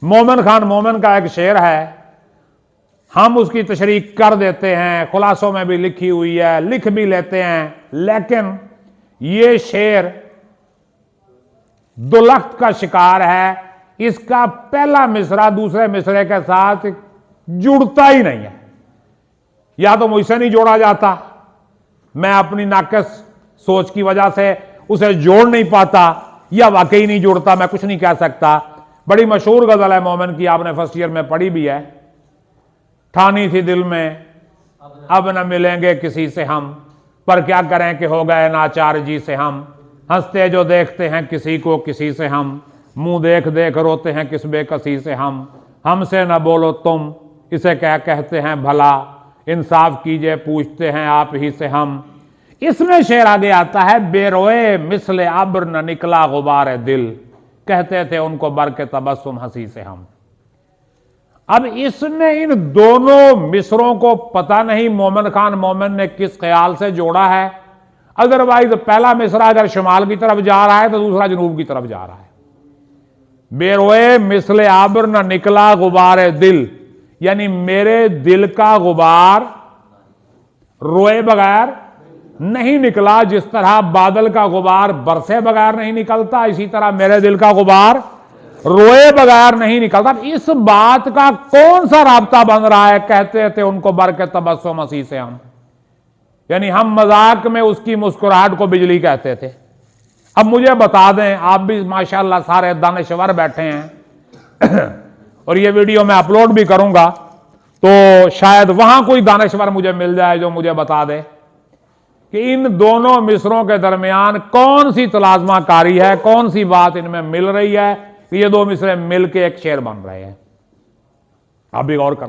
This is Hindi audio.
मोमिन खान मोमिन का एक शेर है, हम उसकी तशरीह कर देते हैं, खुलासों में भी लिखी हुई है, लिख भी लेते हैं, लेकिन ये शेर दुलख्त का शिकार है। इसका पहला मिसरा दूसरे मिसरे के साथ जुड़ता ही नहीं है। या तो मुझसे नहीं जोड़ा जाता, मैं अपनी नाक़िस सोच की वजह से उसे जोड़ नहीं पाता, या वाकई नहीं जुड़ता, मैं कुछ नहीं कह सकता। बड़ी मशहूर गजल है मोमिन की, आपने फर्स्ट ईयर में पढ़ी भी है। ठानी थी दिल में अब न मिलेंगे किसी से हम, पर क्या करें कि हो गए नाचार जी से हम। हंसते जो देखते हैं किसी को किसी से हम, मुंह देख देख रोते हैं किस बेकसी से हम। हमसे न बोलो तुम इसे क्या कहते हैं भला, इंसाफ कीजिए पूछते हैं आप ही से हम। इसमें शेर आगे आता है, बेरोए मिसले अब्र न निकला गुबार दिल, कहते थे उनको बर के तबस्सुम हंसी से हम। अब इसमें इन दोनों मिसरों को पता नहीं मोमिन खान मोमिन ने किस ख्याल से जोड़ा है। अदरवाइज पहला मिसरा अगर शुमाल की तरफ जा रहा है तो दूसरा जनूब की तरफ जा रहा है। बेरोए मिसले आबर न निकला गुबार दिल, यानी मेरे दिल का गुबार रोए बगैर नहीं निकला। जिस तरह बादल का गुबार बरसे बगैर नहीं निकलता, इसी तरह मेरे दिल का गुबार रोए बगैर नहीं निकलता। इस बात का कौन सा राब्ता बन रहा है? कहते थे उनको बर के तबस्सुम हंसी से हम, यानी हम मजाक में उसकी मुस्कुराहट को बिजली कहते थे। अब मुझे बता दें, आप भी माशाल्लाह सारे दानिशवर बैठे हैं और ये वीडियो मैं अपलोड भी करूंगा, तो शायद वहां कोई दानिशवर मुझे मिल जाए जो मुझे बता दे कि इन दोनों मिसरों के दरमियान कौन सी तलाज़माकारी है, कौन सी बात इनमें मिल रही है कि ये दो मिसरे मिलके एक शेर बन रहे हैं। आप भी गौर कर